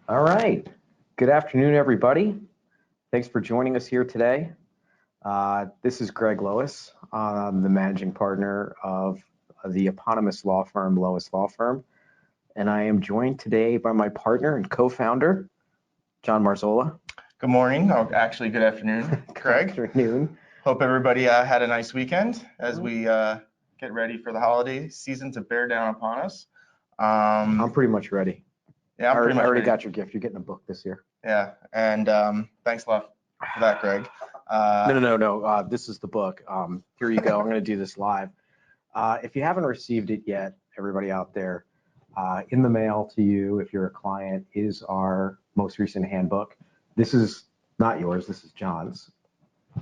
All right. Good afternoon, everybody. Thanks for joining us here today. This is Greg Lois. I'm the managing partner of the eponymous law firm, LOIS Law Firm. And I am joined today by my partner and co-founder, John Marzola. Good morning, or actually good afternoon, Greg. Good afternoon. Hope everybody had a nice weekend as we get ready for the holiday season to bear down upon us. I'm pretty much ready. Yeah, I already ready. got your gift. You're getting a book this year. Yeah, and thanks a lot for that, Greg. No. This is the book. Here you go. I'm going to do this live. If you haven't received it yet, everybody out there, in the mail to you, if you're a client, is our most recent handbook. This is not yours. This is John's.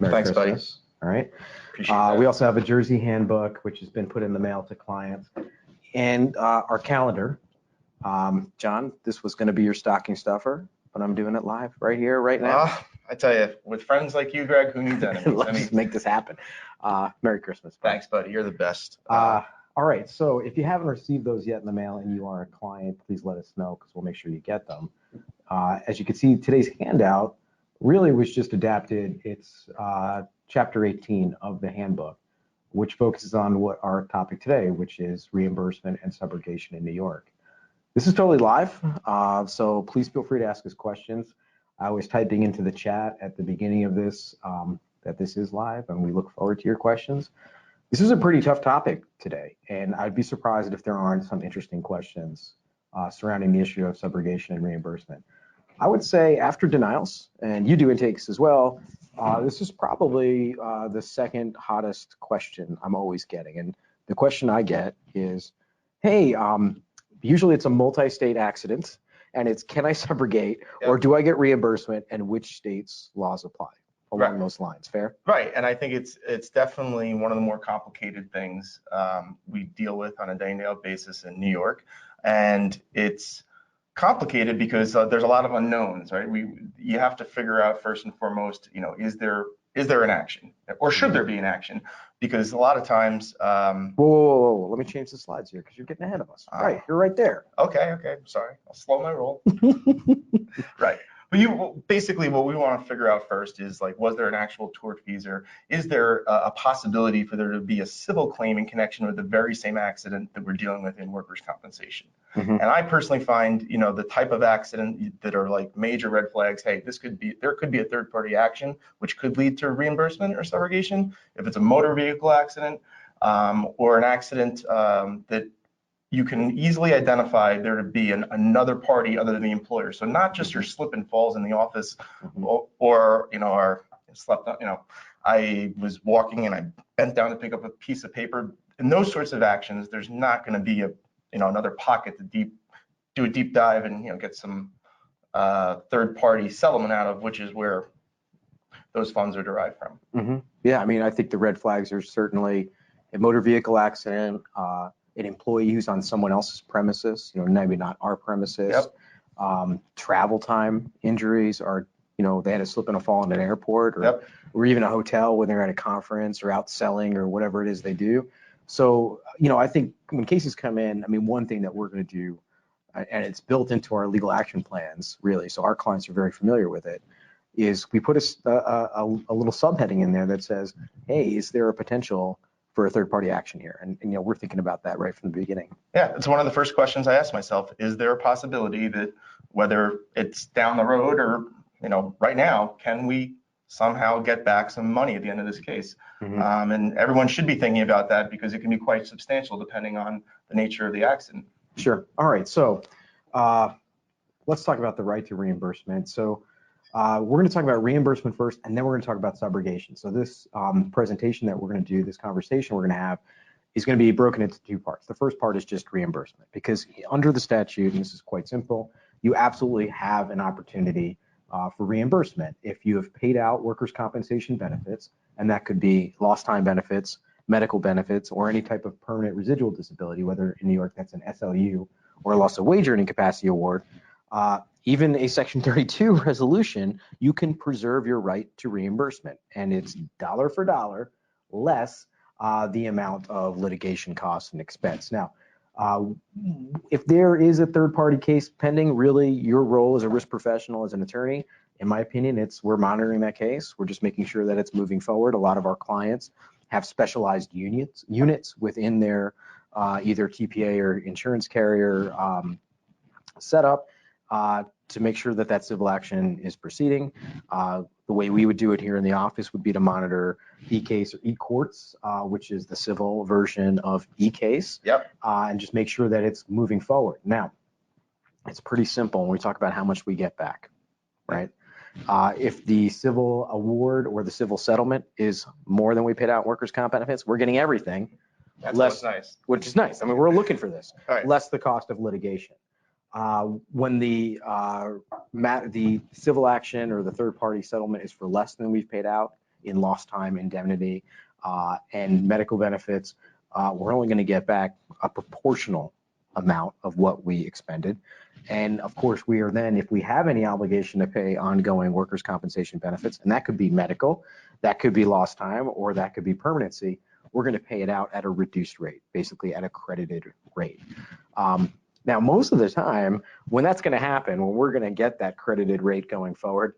Merry Thanks, Christmas. buddy. All right. Appreciate that. We also have a Jersey handbook, which has been put in the mail to clients. And our calendar. John, this was going to be your stocking stuffer, but I'm doing it live right here, right now. I tell you, with friends like you, Greg, who needs enemies? Let's make this happen. Merry Christmas. Buddy. Thanks, buddy. You're the best. All right. So if you haven't received those yet in the mail and you are a client, please let us know because we'll make sure you get them. As you can see, today's handout really was just adapted. It's chapter 18 of the handbook, which focuses on what our topic today, which is reimbursement and subrogation in New York. This is totally live, so please feel free to ask us questions. I was typing into the chat at the beginning of this that this is live, and we look forward to your questions. This is a pretty tough topic today, and I'd be surprised if there aren't some interesting questions surrounding the issue of subrogation and reimbursement. I would say after denials, and you do intakes as well, this is probably the second hottest question I'm always getting. And the question I get is, hey, usually it's a multi-state accident, and it's can I subrogate or do I get reimbursement, and which states' laws apply along those lines? Fair? Right, and I think it's definitely one of the more complicated things we deal with on a day-to-day basis in New York, and it's complicated because there's a lot of unknowns, right? You have to figure out first and foremost, is there an action, or should there be an action? Because a lot of times, whoa, let me change the slides here because you're getting ahead of us. Right, you're right there. Okay, sorry, I'll slow my roll. Right. But basically what we want to figure out first is, like, was there an actual tortfeasor? Is there a possibility for there to be a civil claim in connection with the very same accident that we're dealing with in workers' compensation? And I personally find, the type of accident that are like major red flags, hey, there could be a third party action, which could lead to reimbursement or subrogation. If it's a motor vehicle accident or an accident that you can easily identify there to be another party other than the employer. So not just your slip and falls in the office, or I was walking and I bent down to pick up a piece of paper. In those sorts of actions, there's not going to be another pocket to do a deep dive and get some third party settlement out of, which is where those funds are derived from. Yeah, I mean, I think the red flags are certainly a motor vehicle accident. An employee who's on someone else's premises, maybe not our premises. Travel time injuries are, they had a slip and a fall in an airport or even a hotel when they're at a conference or out selling or whatever it is they do. So, I think when cases come in, I mean, one thing that we're going to do, and it's built into our legal action plans, really, so our clients are very familiar with it, is we put a little subheading in there that says, hey, is there a potential for a third-party action here? And we're thinking about that right from the beginning. Yeah, it's one of the first questions I ask myself. Is there a possibility that whether it's down the road or right now, can we somehow get back some money at the end of this case? And everyone should be thinking about that because it can be quite substantial depending on the nature of the accident. Sure. All right. So let's talk about the right to reimbursement. So we're going to talk about reimbursement first, and then we're going to talk about subrogation. So this presentation that we're going to do, this conversation we're going to have, is going to be broken into two parts. The first part is just reimbursement, because under the statute, and this is quite simple, you absolutely have an opportunity for reimbursement if you have paid out workers' compensation benefits, and that could be lost time benefits, medical benefits, or any type of permanent residual disability, whether in New York that's an SLU or a loss of wage earning capacity award. Even a Section 32 resolution, you can preserve your right to reimbursement, and it's dollar for dollar less the amount of litigation costs and expense. Now, If there is a third-party case pending, really your role as a risk professional, as an attorney, in my opinion, we're monitoring that case. We're just making sure that it's moving forward. A lot of our clients have specialized units within their either TPA or insurance carrier setup to make sure that that civil action is proceeding. The way we would do it here in the office would be to monitor e-case or e-courts, which is the civil version of e-case, and just make sure that it's moving forward. Now, it's pretty simple when we talk about how much we get back, right? If the civil award or the civil settlement is more than we paid out workers' comp benefits, we're getting everything. That's less, nice. Which is nice. I mean, we're looking for this. Right. Less the cost of litigation. When the civil action or the third-party settlement is for less than we've paid out in lost time, indemnity, and medical benefits, we're only going to get back a proportional amount of what we expended. And of course, we are then, if we have any obligation to pay ongoing workers' compensation benefits, and that could be medical, that could be lost time, or that could be permanency, we're going to pay it out at a reduced rate, basically at a credited rate. Now, most of the time, when that's going to happen, when we're going to get that credited rate going forward,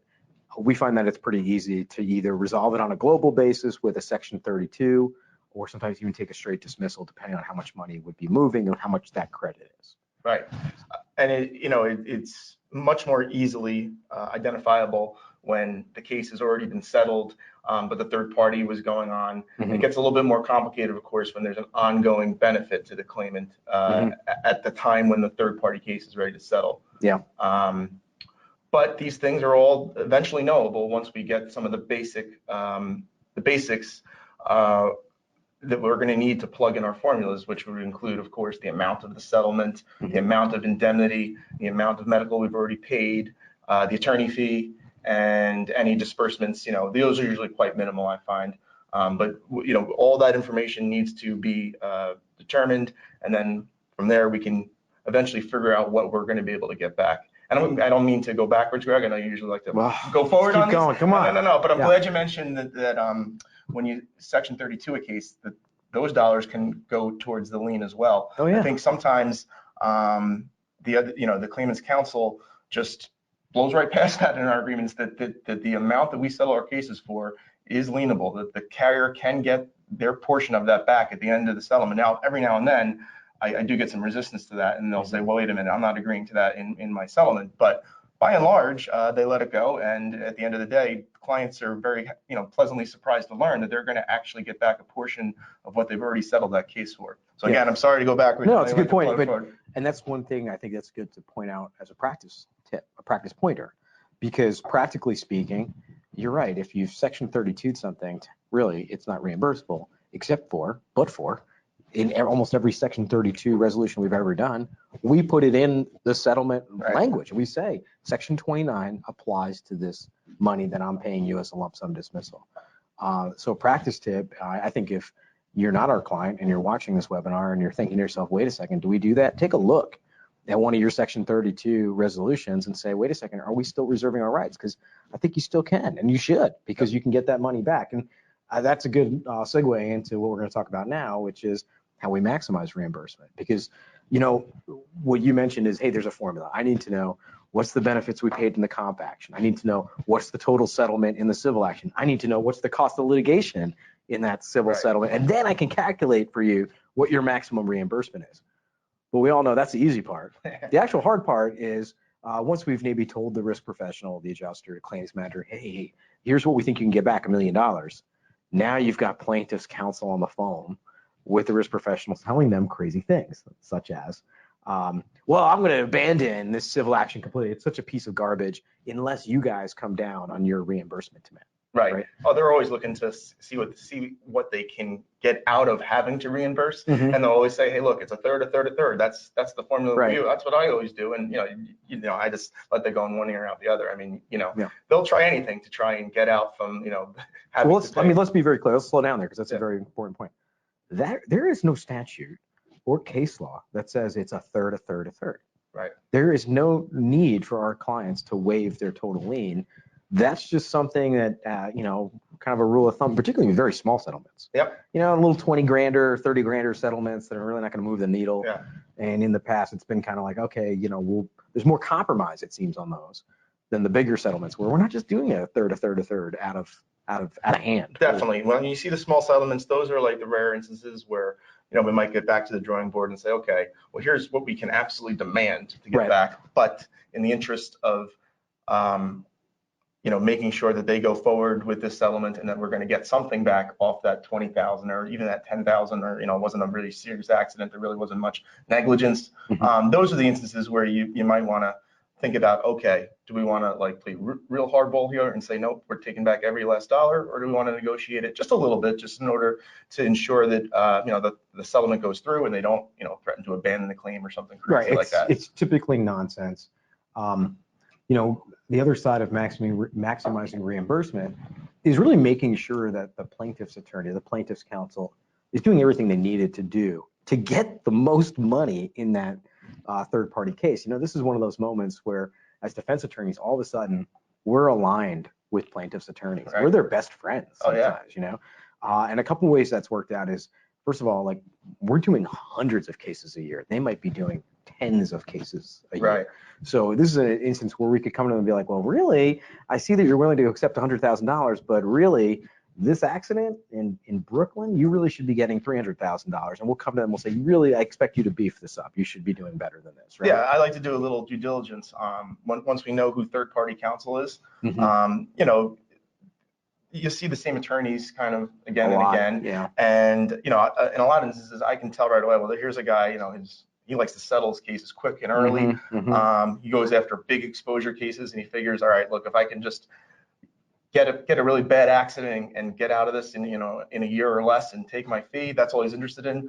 we find that it's pretty easy to either resolve it on a global basis with a Section 32, or sometimes even take a straight dismissal, depending on how much money would be moving and how much that credit is. Right. And it's much more easily identifiable when the case has already been settled, but the third party was going on. It gets a little bit more complicated, of course, when there's an ongoing benefit to the claimant at the time when the third party case is ready to settle. Yeah. But these things are all eventually knowable once we get some of the basics that we're going to need to plug in our formulas, which would include, of course, the amount of the settlement, the amount of indemnity, the amount of medical we've already paid, the attorney fee, and any disbursements. Those are usually quite minimal, I find. But all that information needs to be determined, and then from there we can eventually figure out what we're going to be able to get back. And I don't mean to go backwards, Greg. I know you usually like to go forward on this. Keep going. Come on. No. But I'm glad you mentioned that when you Section 32 a case, that those dollars can go towards the lien as well. Oh, yeah. I think sometimes the claimant's counsel just blows right past that in our agreements, that the amount that we settle our cases for is lienable, that the carrier can get their portion of that back at the end of the settlement. Now, every now and then, I do get some resistance to that, and they'll say, well, wait a minute, I'm not agreeing to that in my settlement. But by and large, they let it go, and at the end of the day, clients are very pleasantly surprised to learn that they're going to actually get back a portion of what they've already settled that case for. So again, I'm sorry to go backwards. No, it's a good point. And that's one thing I think that's good to point out as a practice tip, a practice pointer, because practically speaking, you're right. If you've Section 32'd something, really, it's not reimbursable, but for in almost every Section 32 resolution we've ever done, we put it in the settlement language. We say Section 29 applies to this money that I'm paying you as a lump sum dismissal. So practice tip, I think if you're not our client and you're watching this webinar and you're thinking to yourself, wait a second, do we do that? Take a look at one of your Section 32 resolutions and say, wait a second, are we still reserving our rights? Because I think you still can, and you should, because you can get that money back. And that's a good segue into what we're going to talk about now, which is how we maximize reimbursement. Because, what you mentioned is, hey, there's a formula. I need to know what's the benefits we paid in the comp action. I need to know what's the total settlement in the civil action. I need to know what's the cost of litigation in that civil settlement. And then I can calculate for you what your maximum reimbursement is. But we all know that's the easy part. The actual hard part is once we've maybe told the risk professional, the adjuster, claims manager, hey, here's what we think you can get back $1 million. Now you've got plaintiff's counsel on the phone with the risk professionals telling them crazy things, such as, well, I'm going to abandon this civil action completely. It's such a piece of garbage unless you guys come down on your reimbursement demand. Right. Oh, they're always looking to see what they can get out of having to reimburse, and they'll always say, "Hey, look, it's a third, a third, a third." That's the formula for you. That's what I always do, and I just let that go in one ear out the other. I mean, they'll try anything to try and get out from having. Well, let's be very clear. Let's slow down there because that's a very important point. There is no statute or case law that says it's a third, a third, a third. Right. There is no need for our clients to waive their total lien. That's just something that, kind of a rule of thumb, particularly in very small settlements. Yep. A little 20 grander, 30 grander settlements that are really not going to move the needle. Yeah. And in the past, it's been kind of like, okay, there's more compromise, it seems, on those than the bigger settlements where we're not just doing a third out of hand. Definitely. When you see the small settlements, those are like the rare instances where, we might get back to the drawing board and say, okay, well, here's what we can absolutely demand to get back. But in the interest of, making sure that they go forward with this settlement and that we're going to get something back off that 20,000 or even that 10,000, or, it wasn't a really serious accident. There really wasn't much negligence. Those are the instances where you might want to think about, okay, do we want to play real hardball here and say, nope, we're taking back every last dollar, or do we want to negotiate it just a little bit, just in order to ensure that, the settlement goes through and they don't, threaten to abandon the claim or something crazy like that. It's typically nonsense. The other side of maximizing reimbursement is really making sure that the plaintiff's attorney, the plaintiff's counsel, is doing everything they needed to do to get the most money in that third-party case. This is one of those moments where, as defense attorneys, all of a sudden we're aligned with plaintiff's attorneys. We're their best friends sometimes, and a couple of ways that's worked out is, first of all, we're doing hundreds of cases a year. They might be doing tens of cases a year. So this is an instance where we could come to them and be like, well, really, I see that you're willing to accept $100,000, but really, this accident in Brooklyn, you really should be getting $300,000. And we'll come to them and we'll say, really, I expect you to beef this up. You should be doing better than this, right? Yeah, I like to do a little due diligence. Once we know who third-party counsel is, you see the same attorneys kind of again and again. Yeah. And, in a lot of instances, I can tell right away, well, here's a guy, he likes to settle his cases quick and early. He goes after big exposure cases, and he figures, all right, look, if I can just get a really bad accident and get out of this in a year or less and take my fee, that's all he's interested in.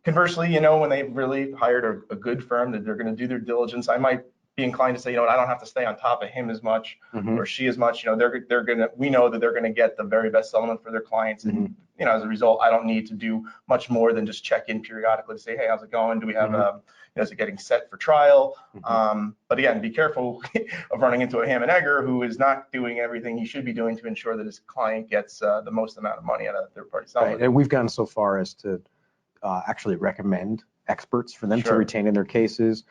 Conversely, when they've really hired a good firm that they're going to do their diligence, I might be inclined to say, I don't have to stay on top of him as much or she as much. We know that they're going to get the very best settlement for their clients, and as a result, I don't need to do much more than just check in periodically to say, hey, how's it going? Do we have is it getting set for trial? But again, be careful of running into a ham and egger who is not doing everything he should be doing to ensure that his client gets the most amount of money out of third-party settlement. Right. And we've gone so far as to actually recommend experts for them to retain in their cases.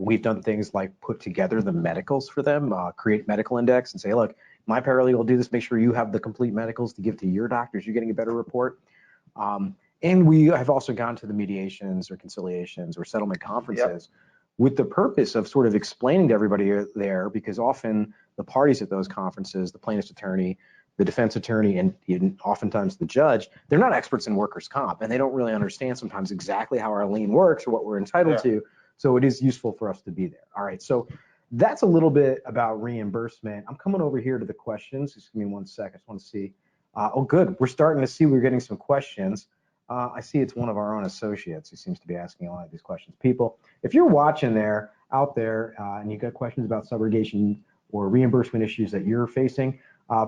We've done things like put together the medicals for them, create medical index and say, look, my paralegal will do this. Make sure you have the complete medicals to give to your doctors. You're getting a better report. And we have also gone to the mediations or conciliations or settlement conferences with the purpose of sort of explaining to everybody there, because often the parties at those conferences, the plaintiff's attorney, the defense attorney, and even oftentimes the judge, they're not experts in workers' comp, and they don't really understand sometimes exactly how our lien works or what we're entitled to. So it is useful for us to be there. All right, so that's a little bit about reimbursement. I'm coming over here to the questions. Just give me 1 sec. I just want to see. Oh, good. We're starting to see we're getting some questions. I see it's one of our own associates who seems to be asking a lot of these questions. People, if you're watching out there, and you've got questions about subrogation or reimbursement issues that you're facing,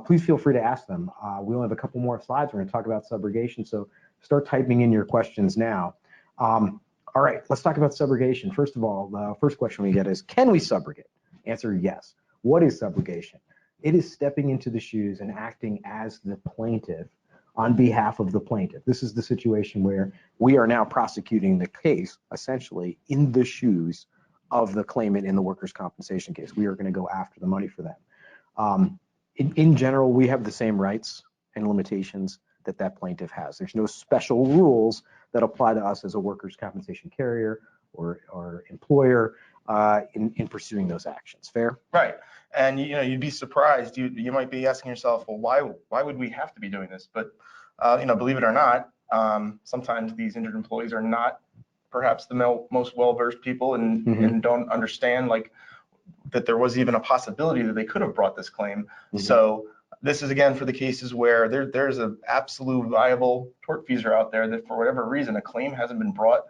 please feel free to ask them. We only have a couple more slides. We're going to talk about subrogation, so start typing in your questions now. All right, let's talk about subrogation. First of all, the first question we get is, can we subrogate? Answer, yes. What is subrogation? It is stepping into the shoes and acting as the plaintiff on behalf of the plaintiff. This is the situation where we are now prosecuting the case, essentially, in the shoes of the claimant in the workers' compensation case. We are going to go after the money for them. In general, we have the same rights and limitations that plaintiff has. There's no special rules that apply to us as a workers' compensation carrier or employer in pursuing those actions. Fair? Right. And you'd be surprised. You might be asking yourself, well, why would we have to be doing this? But believe it or not, sometimes these injured employees are not perhaps the most well-versed people and don't understand that there was even a possibility that they could have brought this claim. So this is, again, for the cases where there's an absolute viable tortfeasor out there that for whatever reason a claim hasn't been brought,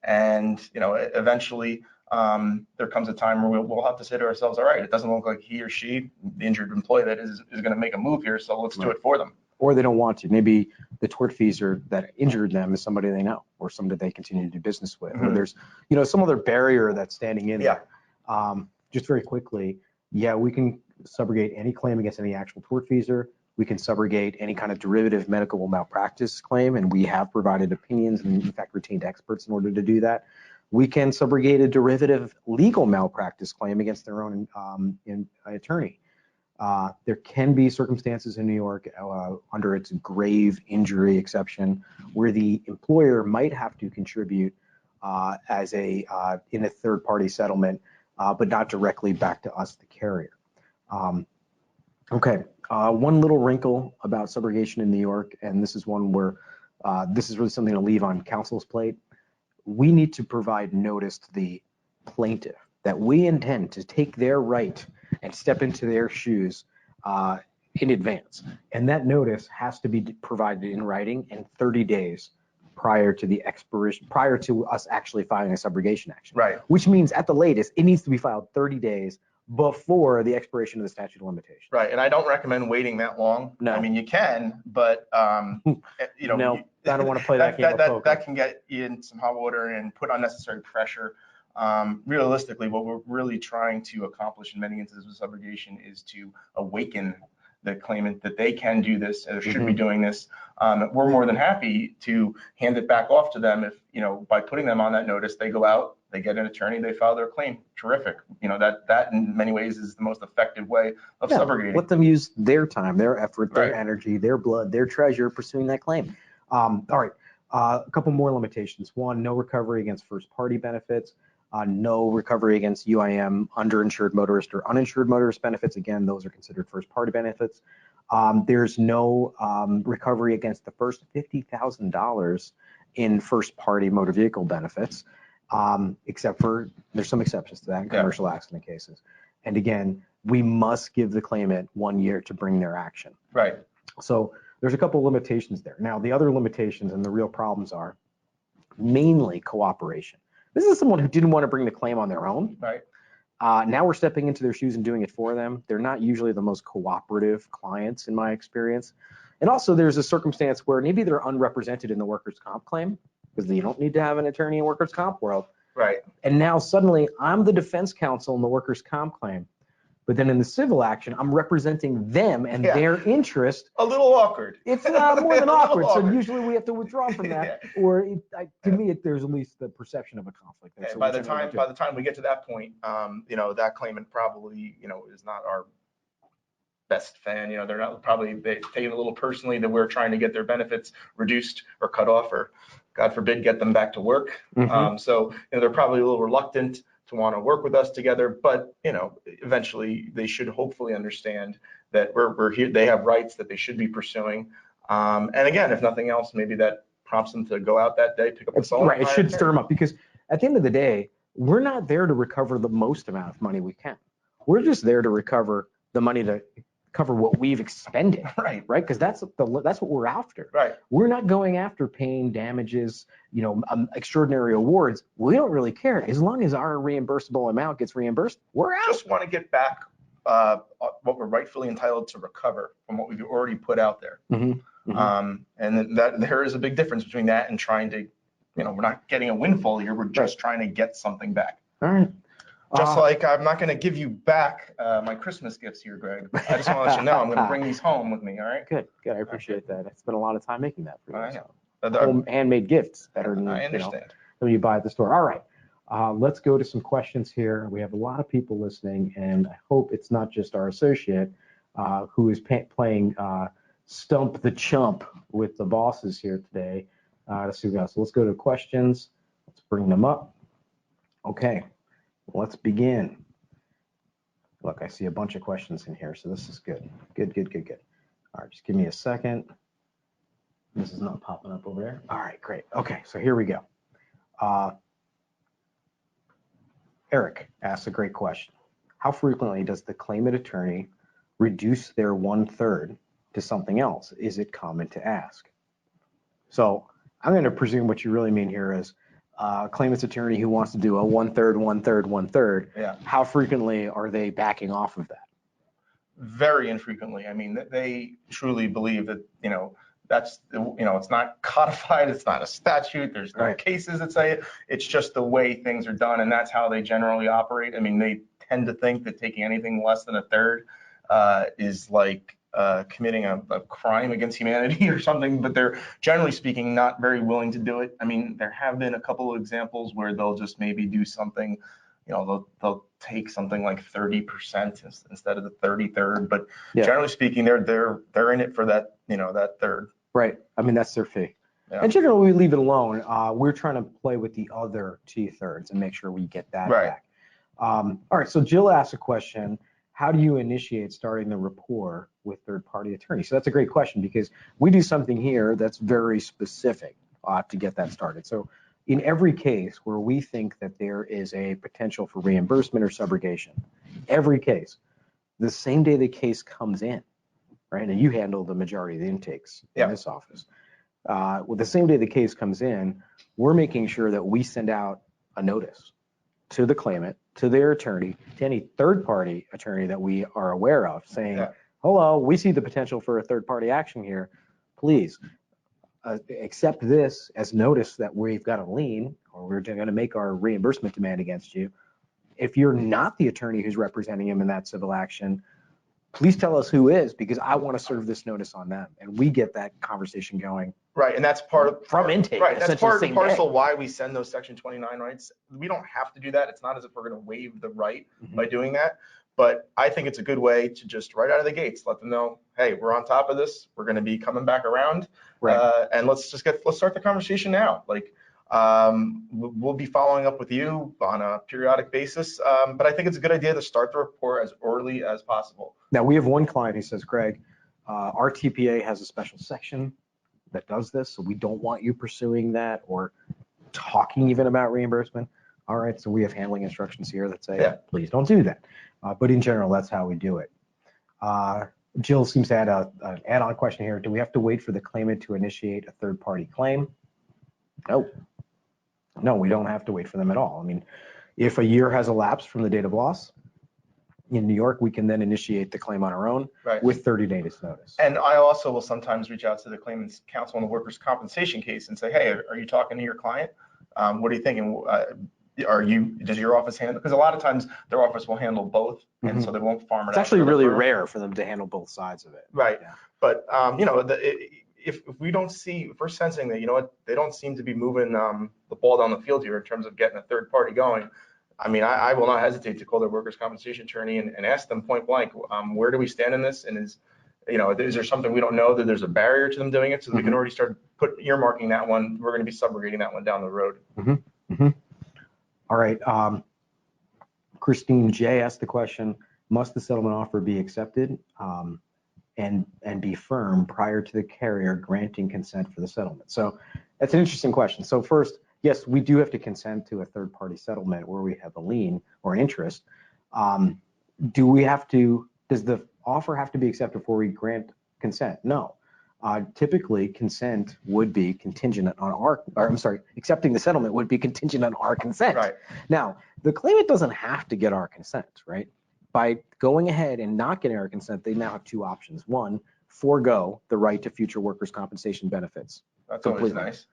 and eventually there comes a time where we'll have to say to ourselves, all right, it doesn't look like he or she, the injured employee, that is going to make a move here, so let's do it for them. Or they don't want to. Maybe the tortfeasor that injured them is somebody they know or somebody they continue to do business with. Or there's some other barrier that's standing in there. Just very quickly, we can subrogate any claim against any actual tortfeasor We can subrogate any kind of derivative medical malpractice claim, and we have provided opinions and in fact retained experts in order to do that. We can subrogate a derivative legal malpractice claim against their own attorney. There can be circumstances in New York under its grave injury exception where the employer might have to contribute as in a third-party settlement, but not directly back to us, the carrier. Okay, one little wrinkle about subrogation in New York, and this is one where this is really something to leave on counsel's plate. We need to provide notice to the plaintiff that we intend to take their right and step into their shoes in advance. And that notice has to be provided in writing and 30 days prior to the expiration, prior to us actually filing a subrogation action. Right. Which means at the latest, it needs to be filed 30 days before the expiration of the statute of limitations. Right, and I don't recommend waiting that long. No. I mean, you can, but you know, No, I don't want to play that game of poker. That can get you in some hot water and put unnecessary pressure. Realistically, what we're really trying to accomplish in many instances with subrogation is to awaken the claimant that they can do this or should be doing this. We're more than happy to hand it back off to them if, you know, by putting them on that notice, they go out, they get an attorney, they file their claim. Terrific. You know, that in many ways is the most effective way of subrogating. Let them use their time, their effort, their energy, their blood, their treasure pursuing that claim. All right, a couple more limitations. One, no recovery against first party benefits. No recovery against UIM, underinsured motorist or uninsured motorist benefits. Again, those are considered first party benefits. There's no recovery against the first $50,000 in first party motor vehicle benefits, except for there's some exceptions to that in commercial accident cases. And again, we must give the claimant 1 year to bring their action. Right. So there's a couple limitations there. Now, the other limitations and the real problems are mainly cooperation. This is someone who didn't want to bring the claim on their own. Right. Now we're stepping into their shoes and doing it for them. They're not usually the most cooperative clients in my experience. And also there's a circumstance where maybe they're unrepresented in the workers' comp claim because you don't need to have an attorney in workers' comp world. Right. And now suddenly I'm the defense counsel in the workers' comp claim. But then in the civil action, I'm representing them and their interest. A little awkward. It's more than awkward. So usually we have to withdraw from that, or to me, there's at least the perception of a conflict. And by the time we get to that point, you know, that claimant probably, you know, is not our best fan. You know, they're not they take it a little personally that we're trying to get their benefits reduced or cut off, or God forbid, get them back to work. So, you know, they're probably a little reluctant to want to work with us together, but you know, eventually they should hopefully understand that we're here. They have rights that they should be pursuing. And again, if nothing else, maybe that prompts them to go out that day, pick up the phone. Right, it should stir them up because at the end of the day, we're not there to recover the most amount of money we can. We're just there to recover the money to cover what we've expended. Right, because that's what we're after. Right, we're not going after paying damages, you know, extraordinary awards. We don't really care as long as our reimbursable amount gets reimbursed. We're out. Just want to get back what we're rightfully entitled to recover from what we've already put out there. And that there is a big difference between that and trying to, you know, we're not getting a windfall here. We're just trying to get something back. All right. Just like I'm not going to give you back my Christmas gifts here, Greg. I just want to let you know I'm going to bring these home with me. All right. Good. I appreciate that. I spent a lot of time making that for you. I know. Home handmade gifts better than, I understand. You know, than you buy at the store. All right. Let's go to some questions here. We have a lot of people listening, and I hope it's not just our associate who is playing Stump the Chump with the bosses here today. Let's see what else. So let's go to questions. Let's bring them up. Okay. Let's begin. Look, I see a bunch of questions in here, so this is good. Good. All right, just give me a second. This is not popping up over there. All right, great. Okay, so here we go. Eric asks a great question. How frequently does the claimant attorney reduce their 1/3 to something else? Is it common to ask? So I'm going to presume what you really mean here is claimant's attorney who wants to do a 1/3, 1/3, 1/3. Yeah. How frequently are they backing off of that? Very infrequently. I mean, they truly believe that, you know, that's, you know, it's not codified. It's not a statute. There's no cases that say it. It's just the way things are done. And that's how they generally operate. I mean, they tend to think that taking anything less than 1/3 is like committing a crime against humanity or something, but they're generally speaking not very willing to do it. I mean, there have been a couple of examples where they'll just maybe do something, they'll take something like 30% instead of the 33rd, but generally speaking, they're in it for that, that third. Right. I mean, that's their fee. Yeah. And generally, we leave it alone. We're trying to play with the other 2/3 and make sure we get that back. All right. So Jill asked a question: how do you initiate starting the rapport with third-party attorneys? So that's a great question, because we do something here that's very specific to get that started. So in every case where we think that there is a potential for reimbursement or subrogation, every case, the same day the case comes in, right? And you handle the majority of the intakes in this office. With the same day the case comes in, we're making sure that we send out a notice to the claimant, to their attorney, to any third-party attorney that we are aware of, saying, hello, we see the potential for a third-party action here. Please accept this as notice that we've got a lien, or we're going to make our reimbursement demand against you. If you're not the attorney who's representing him in that civil action, please tell us who is, because I want to serve this notice on them. And we get that conversation going. Right, and that's part of from intake. Right, that's part and parcel why we send those Section 29 rights. We don't have to do that. It's not as if we're going to waive the right by doing that. But I think it's a good way to just right out of the gates let them know, hey, we're on top of this. We're going to be coming back around, and let's start the conversation now. Like, we'll be following up with you on a periodic basis, but I think it's a good idea to start the rapport as early as possible. Now, we have one client who says, Greg, our TPA has a special section that does this, so we don't want you pursuing that or talking even about reimbursement. All right, so we have handling instructions here that say, please don't do that. But in general, that's how we do it. Jill seems to add an add-on question here. Do we have to wait for the claimant to initiate a third-party claim? No. No, we don't have to wait for them at all. I mean, if a year has elapsed from the date of loss, in New York, we can then initiate the claim on our own with 30 days notice. And I also will sometimes reach out to the claimant's counsel in the workers' compensation case and say, hey, are you talking to your client? What are you thinking? Does your office handle? Because a lot of times their office will handle both, and so they won't farm it out. It's actually really rare for them to handle both sides of it. Right. Yeah. But if we don't see, if we're sensing that, they don't seem to be moving the ball down the field here in terms of getting a third party going. I mean, I will not hesitate to call their workers' compensation attorney and ask them point blank, where do we stand in this? And is there something we don't know, that there's a barrier to them doing it, so that we can already start earmarking that one. We're going to be subrogating that one down the road. All right. Christine J asked the question, must the settlement offer be accepted and be firm prior to the carrier granting consent for the settlement? So that's an interesting question. So first, yes, we do have to consent to a third-party settlement where we have a lien or an interest. Does the offer have to be accepted before we grant consent? No. Typically, consent would be contingent on accepting the settlement would be contingent on our consent. Right. Now, the claimant doesn't have to get our consent, right? By going ahead and not getting our consent, they now have two options. One, forego the right to future workers' compensation benefits. That's always nice.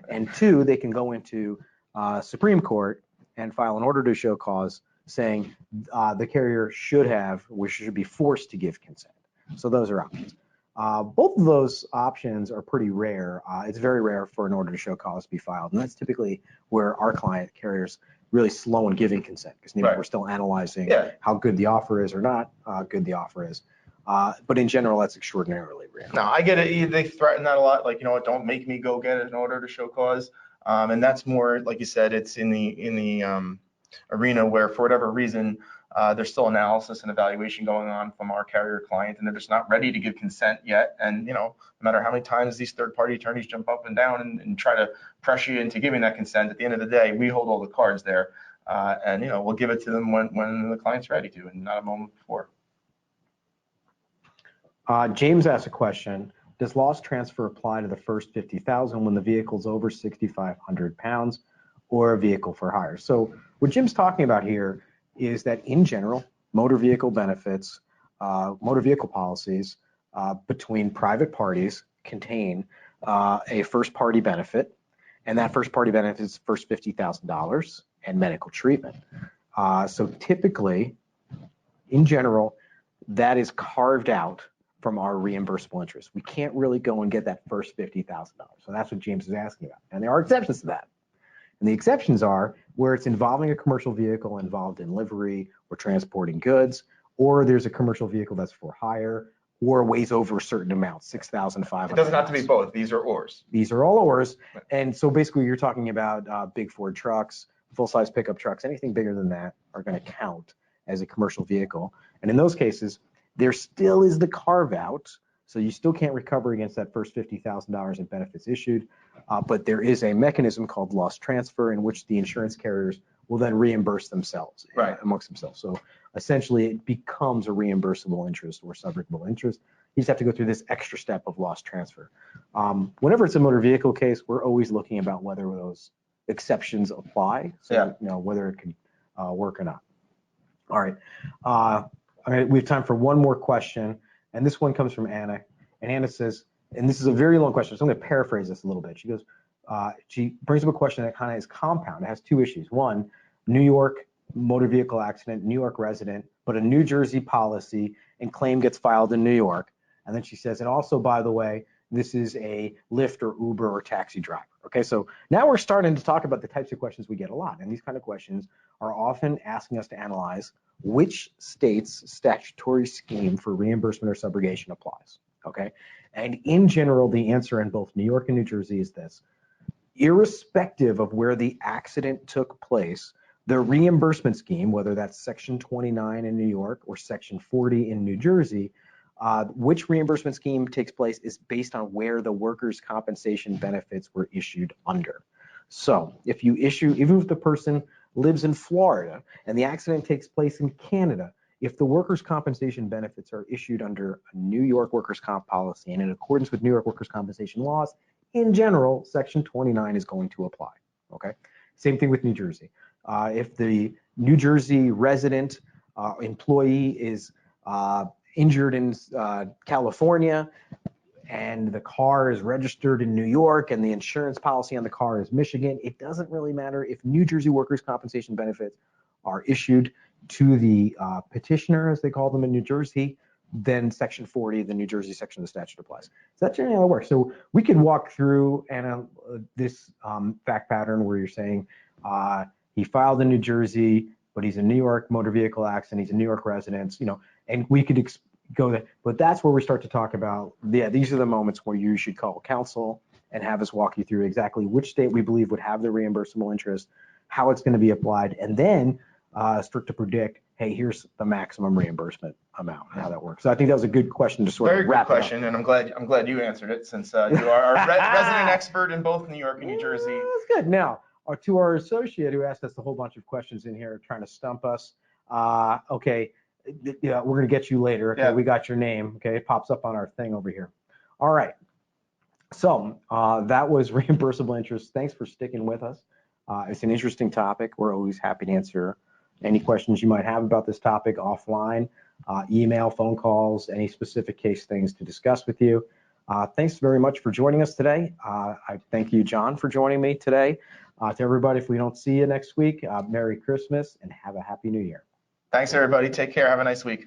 And two, they can go into Supreme Court and file an order to show cause saying the carrier should be forced to give consent. So those are options. Both of those options are pretty rare. It's very rare for an order to show cause to be filed. And that's typically where our client carriers really slow in giving consent, because we're still analyzing how good the offer is or not good the offer is. But in general, that's extraordinarily rare. No, I get it. They threaten that a lot. Like, don't make me go get an order to show cause. And that's more, like you said, it's in the arena where, for whatever reason, there's still analysis and evaluation going on from our carrier client, and they're just not ready to give consent yet. And, no matter how many times these third-party attorneys jump up and down and try to pressure you into giving that consent, at the end of the day, we hold all the cards there. And, we'll give it to them when the client's ready to, and not a moment before. James asked a question. Does loss transfer apply to the first $50,000 when the vehicle's over 6,500 pounds or a vehicle for hire? So what Jim's talking about here is that in general, motor vehicle benefits, motor vehicle policies between private parties contain a first party benefit, and that first party benefit is first $50,000 and medical treatment. So typically, in general, that is carved out from our reimbursable interest. We can't really go and get that first $50,000. So that's what James is asking about. And there are exceptions to that. And the exceptions are where it's involving a commercial vehicle involved in livery or transporting goods, or there's a commercial vehicle that's for hire, or weighs over a certain amount, 6,500. It doesn't have to be both. These are ORs. These are all ORs. And so basically you're talking about big Ford trucks, full-size pickup trucks, anything bigger than that are going to count as a commercial vehicle. And in those cases, there still is the carve out. So you still can't recover against that first $50,000 in benefits issued. But there is a mechanism called loss transfer in which the insurance carriers will then reimburse themselves amongst themselves. So essentially it becomes a reimbursable interest or subrogable interest. You just have to go through this extra step of loss transfer. Whenever it's a motor vehicle case, we're always looking about whether those exceptions apply. So you know, whether it can work or not. All right. We have time for one more question. And this one comes from Anna. And Anna says, and this is a very long question, so I'm going to paraphrase this a little bit. She goes, she brings up a question that kind of is compound. It has two issues. One, New York motor vehicle accident, New York resident, but a New Jersey policy and claim gets filed in New York. And then she says, and also, by the way, this is a Lyft or Uber or taxi driver. Okay, so now we're starting to talk about the types of questions we get a lot. And these kind of questions are often asking us to analyze which state's statutory scheme for reimbursement or subrogation applies. Okay, and in general, the answer in both New York and New Jersey is this: irrespective of where the accident took place, the reimbursement scheme, whether that's Section 29 in New York or Section 40 in New Jersey, which reimbursement scheme takes place is based on where the workers' compensation benefits were issued under. So if you issue, even if the person lives in Florida and the accident takes place in Canada, if the workers' compensation benefits are issued under a New York workers' comp policy and in accordance with New York workers' compensation laws, in general, Section 29 is going to apply. Okay. Same thing with New Jersey. If the New Jersey resident employee is injured in California and the car is registered in New York and the insurance policy on the car is Michigan, it doesn't really matter if New Jersey workers' compensation benefits are issued to the petitioner, as they call them in New Jersey, then Section 40, the New Jersey section of the statute applies. So that's generally how it works. So we could walk through this fact pattern where you're saying he filed in New Jersey, but he's a New York motor vehicle accident, he's a New York resident, you know, and we could go there. But that's where we start to talk about, these are the moments where you should call counsel and have us walk you through exactly which state we believe would have the reimbursable interest, how it's going to be applied, and then start to predict, hey, here's the maximum reimbursement amount, how that works. So I think that was a good question to sort of wrap it up. Very good question, and I'm glad you answered it, since you are our resident expert in both New York and New Jersey. Yeah, that's good. Now, to our associate who asked us a whole bunch of questions in here trying to stump us, okay, yeah, we're going to get you later. Okay, we got your name. Okay, it pops up on our thing over here. All right. So that was reimbursable interest. Thanks for sticking with us. It's an interesting topic. We're always happy to answer any questions you might have about this topic offline, email, phone calls, any specific case things to discuss with you. Thanks very much for joining us today. I thank you, John, for joining me today. To everybody, if we don't see you next week, Merry Christmas and have a Happy New Year. Thanks, everybody. Take care. Have a nice week.